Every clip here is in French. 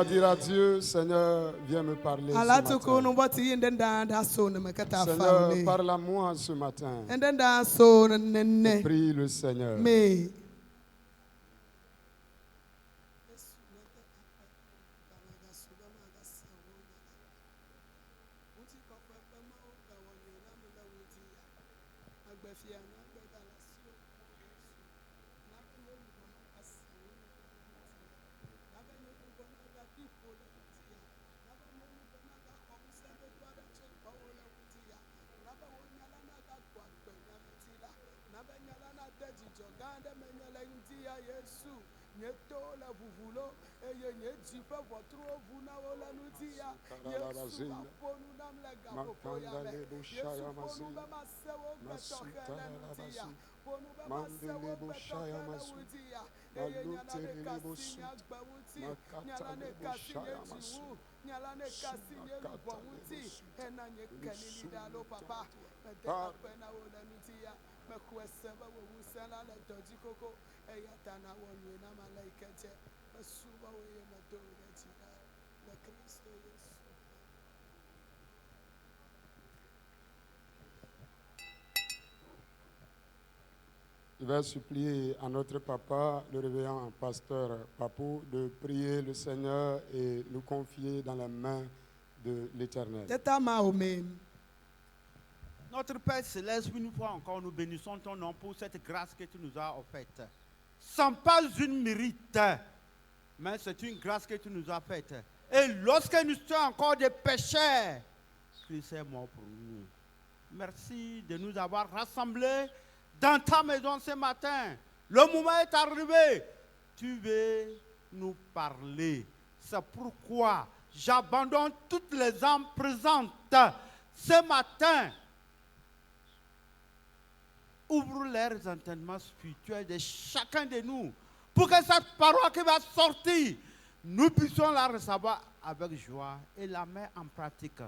Dire à Dieu, Seigneur, viens me parler ce matin. Seigneur, parle à moi ce matin. Je prie le Seigneur. Je vais supplier à notre papa, le révérend pasteur Papou, de prier le Seigneur et nous confier dans la main de l'Éternel. Notre Père Céleste, une fois encore, nous bénissons ton nom pour cette grâce que tu nous as offerte. Sans pas une mérite, mais c'est une grâce que tu nous as faite. Et lorsque nous sommes encore des pécheurs, Christ est mort pour nous. Merci de nous avoir rassemblés dans ta maison ce matin. Le moment est arrivé. Tu veux nous parler. C'est pourquoi j'abandonne toutes les âmes présentes ce matin. Ouvre leurs entendements spirituels de chacun de nous pour que cette parole qui va sortir, nous puissions la recevoir avec joie et la mettre en pratique.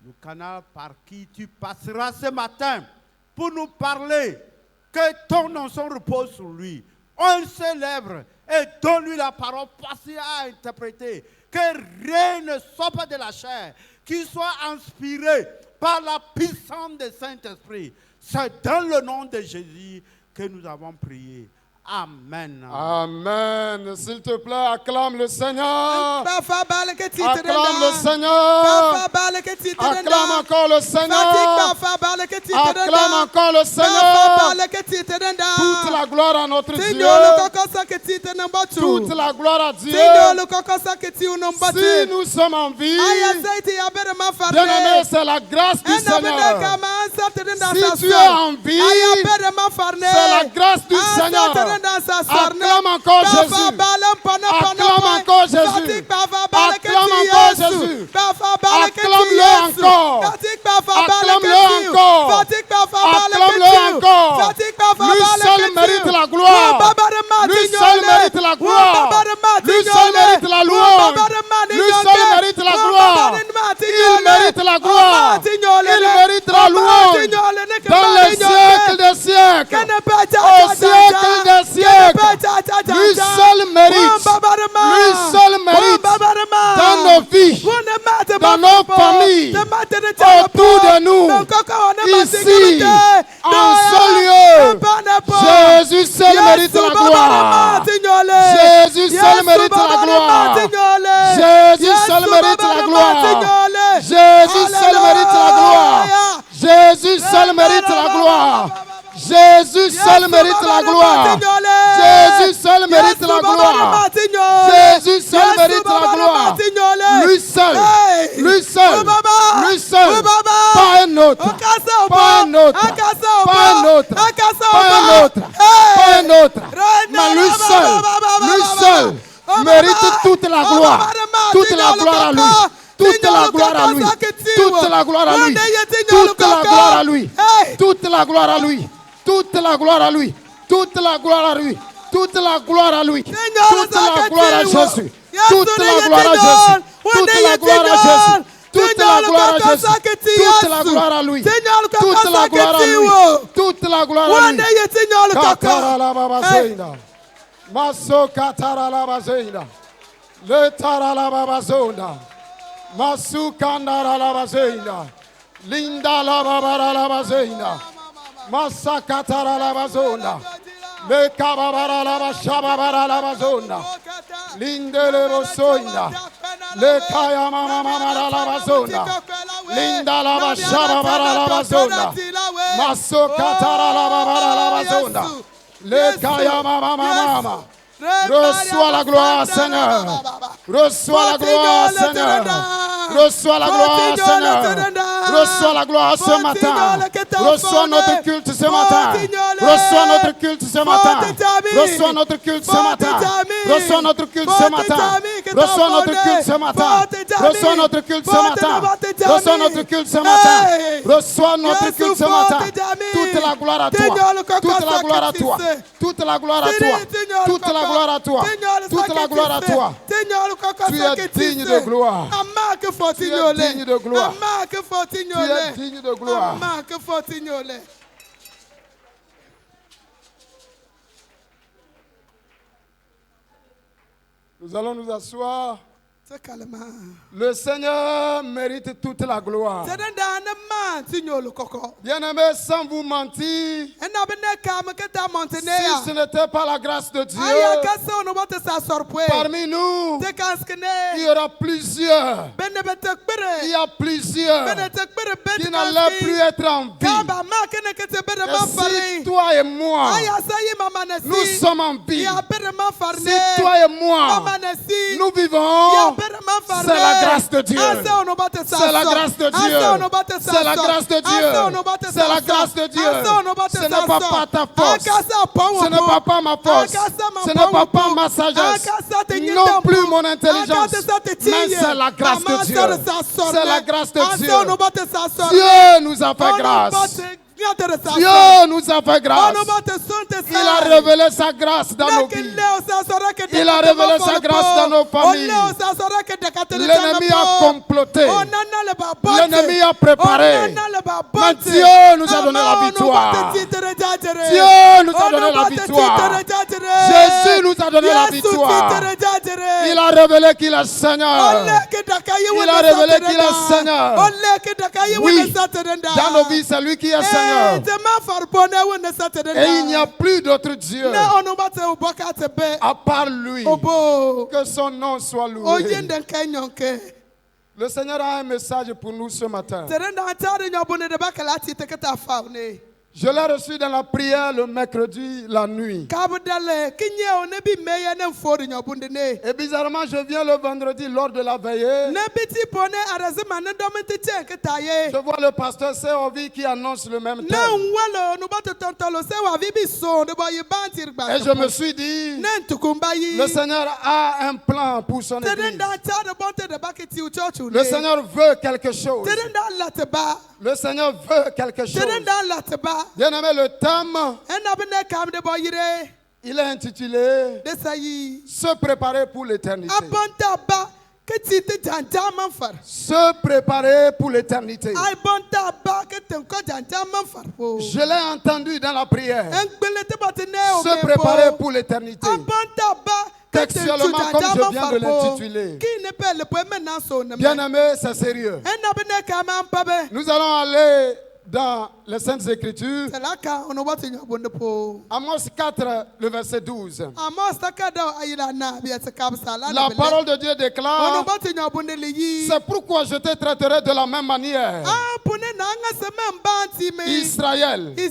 Le canal par qui tu passeras ce matin pour nous parler, que ton nom repose sur lui. On célèbre et donne-lui la parole facile à interpréter. Que rien ne sorte de la chair, qu'il soit inspiré par la puissance du Saint-Esprit. C'est dans le nom de Jésus que nous avons prié. Amen. Amen. S'il te plaît, acclame le Seigneur. Acclame le Seigneur. Acclame encore le Seigneur. Acclame encore le Seigneur. Toute la gloire à notre Dieu. Toute la gloire à Dieu. Si nous sommes en vie, bien-aimé, c'est la grâce du Seigneur. Si tu es en vie, c'est la grâce du Seigneur. Acclame encore Jésus. Acclame encore Jésus. Acclame encore Jésus. Acclame-le encore. Acclame-le encore. Acclame-le encore. Lui seul mérite la gloire. Lui seul mérite la gloire. Lui seul mérite la louange. Lui seul mérite la gloire. Il mérite la gloire. Il mérite la louange. Dans les siècles des siècles. Au siècle des siècles. Lui seul mérite. Lui seul mérite. Dans nos vies. dans nos familles, autour de nous, ici, en ce lieu. Jésus seul mérite la gloire. Jésus seul mérite la gloire. Jésus seul mérite la gloire. Jésus seul mérite la gloire. Jésus seul mérite la gloire. Jésus seul mérite la gloire. Jésus seul mérite la gloire. Jésus seul mérite la gloire. Lui seul, lui seul, lui seul. Pas un autre, pas un autre, pas un autre, pas un autre, pas un autre. Mais lui seul mérite toute la gloire. Toute la gloire à lui. Toute la gloire à lui. Toute la gloire à lui. Toute la gloire à lui. Toute la gloire à lui. Toute la gloire à lui. Toute la gloire à lui. Toute la gloire à lui. Toute la gloire à Jésus. Toute la gloire à Jésus. Toute la gloire à Jésus. Toute la gloire à Jésus. Toute la gloire à lui. Toute la gloire à lui. Toute la gloire à lui. Katara la babazeina. Maso katara la bazeina. Le tara la babazona. Masu kandara la bazeina. Linda la babara la bazeina. Masa katara la bazona. Le kababara la bashababara la bazona. Linde le bosoina. Le kaya mama mama la bazona. Linda la bashababara la bazona. Maso katara la babara la bazona. Le kaya mama mama. Reçois la gloire, Seigneur. Reçois la gloire, Seigneur. Reçois la gloire, Seigneur. Reçois la gloire ce matin. Reçois notre culte ce matin. Reçois notre culte ce matin. Reçois notre culte ce matin. Reçois notre culte ce matin. Reçois notre culte ce matin. Reçois notre culte ce matin. Reçois notre culte ce matin. Reçois notre culte ce matin. Toute la gloire à toi. Toute la gloire à toi. Toute la gloire à toi. Toute la gloire à toi. Toute la gloire à toi. Tu es digne de gloire. Tu es digne de gloire. Tu es digne de gloire. Nous allons nous asseoir. Le Seigneur mérite toute la gloire. Bien-aimés, sans vous mentir, si ce n'était pas la grâce de Dieu, parmi nous, il y aura plusieurs. Il y a plusieurs qui n'allaient plus être en vie. Et si toi et moi, nous sommes en vie, si toi et moi, nous vivons, c'est la grâce de Dieu. C'est la grâce de Dieu. C'est la grâce de Dieu. C'est la grâce de Dieu. Ce n'est pas ta force. Ce n'est pas ma force. Ce n'est pas ma sagesse. Non plus mon intelligence. Mais c'est la grâce de Dieu. C'est la grâce de Dieu. Dieu nous a fait grâce. Dieu nous a fait grâce. Il a révélé sa grâce dans nos vies. Il a révélé sa grâce dans nos familles. L'ennemi a comploté. L'ennemi a préparé. Mais Dieu nous a donné la victoire. Dieu nous a donné la victoire. Jésus nous a donné la victoire. Il a révélé qu'il est Seigneur. Il a révélé qu'il est Seigneur. Oui, dans nos vies, c'est lui qui est Seigneur. Et il n'y a plus d'autre Dieu à part lui. Que son nom soit loué. Le Seigneur a un message pour nous ce matin. Je l'ai reçu dans la prière le mercredi, la nuit. Et bizarrement, je viens le vendredi lors de la veillée. Je vois le pasteur Seovi qui annonce le même thème. Et je me suis dit, le Seigneur a un plan pour son église. Le Seigneur veut quelque chose. Le Seigneur veut quelque chose. Bien-aimé, le thème, il est intitulé Se préparer pour l'éternité. Se préparer pour l'éternité. Je l'ai entendu dans la prière. Se préparer pour l'éternité. textuellement comme je viens de l'intituler. Bien-aimé, c'est sérieux. Nous allons aller dans les Saintes Écritures. Amos 4, le verset 12. La parole de Dieu déclare: c'est pourquoi je te traiterai de la même manière, Israël. Et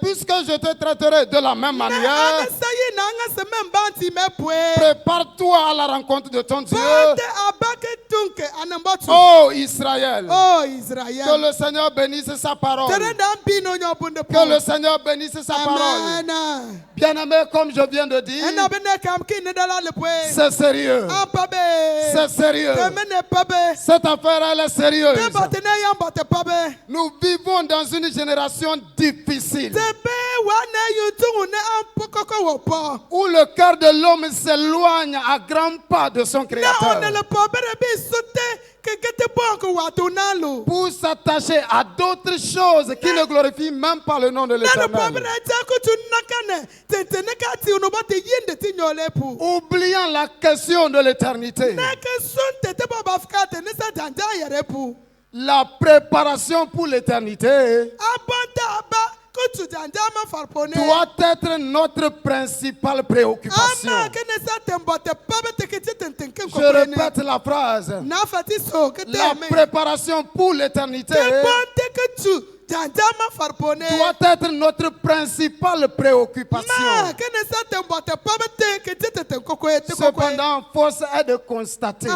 puisque je te traiterai de la même manière, prépare-toi à la rencontre de ton Dieu. Oh Israël, que le Seigneur bénisse sa parole. Que le Seigneur bénisse sa parole. Bien-aimé, comme je viens de dire, c'est sérieux. C'est sérieux. Cette affaire, elle est sérieuse. Nous vivons dans une génération difficile, où le cœur de l'homme s'éloigne à grands pas de son Créateur, pour s'attacher à d'autres choses qui ne glorifient même pas le nom de l'Éternel, oubliant la question de l'éternité. La préparation pour l'éternité doit être notre principale préoccupation. Je répète la phrase. La préparation pour l'éternité doit être notre principale préoccupation. Cependant, force est de constater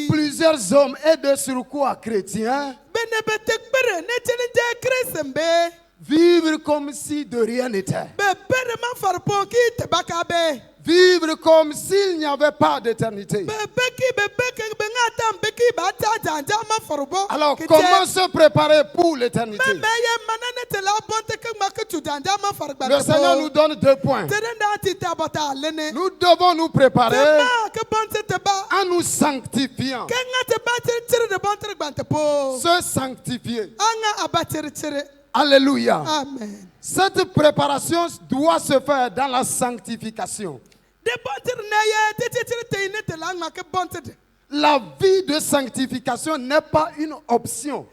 plusieurs hommes et de surcroît chrétiens vivre comme si de rien n'était. Vivre comme s'il n'y avait pas d'éternité. Alors, comment se préparer pour l'éternité? Le Seigneur nous donne 2 points. Nous devons nous préparer en nous sanctifiant. Se sanctifier. Alléluia. Amen. Cette préparation doit se faire dans la sanctification. La vie de sanctification n'est pas une option,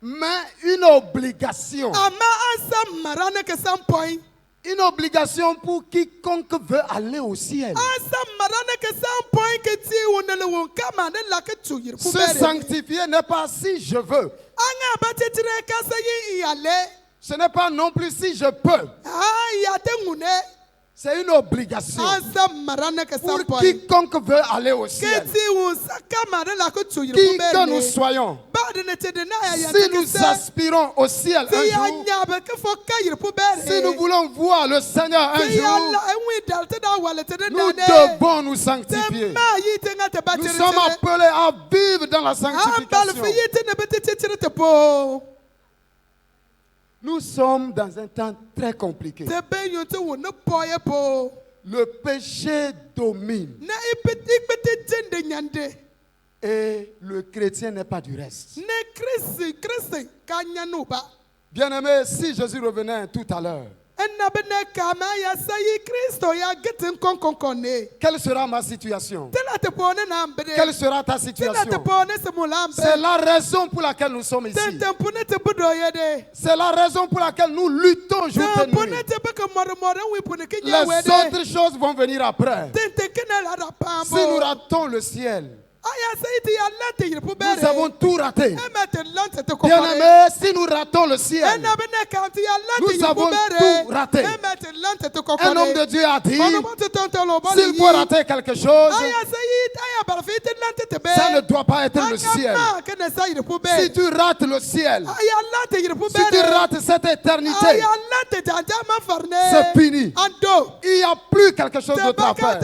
mais une obligation. Une obligation pour quiconque veut aller au ciel. Se sanctifier n'est pas si je veux. Ce n'est pas non plus si je peux. C'est une obligation pour quiconque veut aller au ciel. Qui que nous soyons, si nous aspirons au ciel un jour, si nous voulons voir le Seigneur un jour, nous devons nous sanctifier. Nous sommes appelés à vivre dans la sanctification. Nous sommes dans un temps très compliqué. Le péché domine. Et le chrétien n'est pas du reste. Bien-aimé, si Jésus revenait tout à l'heure, quelle sera ma situation? Quelle sera ta situation? C'est la raison pour laquelle nous sommes ici. C'est la raison pour laquelle nous luttons jour et nuit. Les autres choses vont venir après. Si nous ratons le ciel, nous avons tout raté. Bien-aimés, si nous ratons le ciel, nous avons tout raté. Un homme de Dieu a dit, s'il faut rater quelque chose, ça ne doit pas être le ciel. Si tu rates le ciel, si tu rates cette éternité, c'est fini. Il n'y a plus quelque chose d'autre à faire.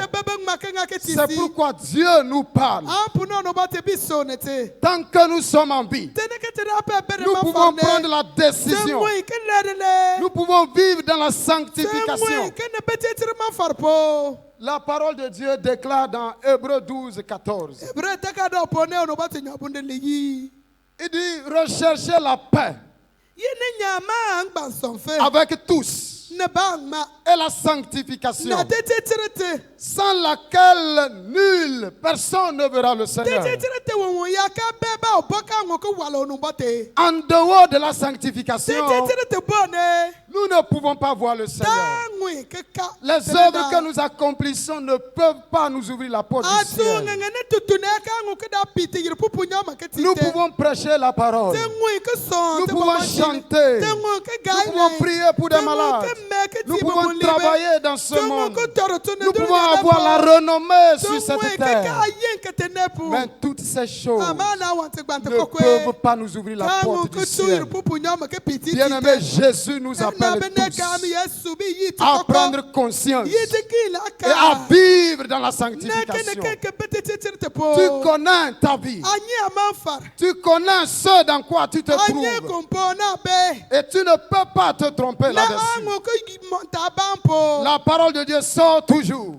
C'est pourquoi Dieu nous parle. Tant que nous sommes en vie, nous pouvons prendre la décision. Nous pouvons vivre dans la sanctification. La parole de Dieu déclare dans Hébreux 12, 14. Il dit rechercher la paix avec tous et la sanctification, sans laquelle nulle personne ne verra le Seigneur. En dehors de la sanctification, nous ne pouvons pas voir le Seigneur. Les œuvres que nous accomplissons ne peuvent pas nous ouvrir la porte du ciel. Nous pouvons prêcher la parole. Nous pouvons chanter. Nous pouvons prier pour des malades. Nous pouvons travailler dans ce monde. Nous pouvons avoir la renommée sur cette terre. Mais toutes ces choses ne peuvent pas nous ouvrir la porte du ciel. Bien-aimé, Jésus nous appelle tous à prendre conscience et à vivre dans la sanctification. Tu connais ta vie. Tu connais ce dans quoi tu te trouves. Et tu ne peux pas te tromper là-dessus. La parole de Dieu sort toujours.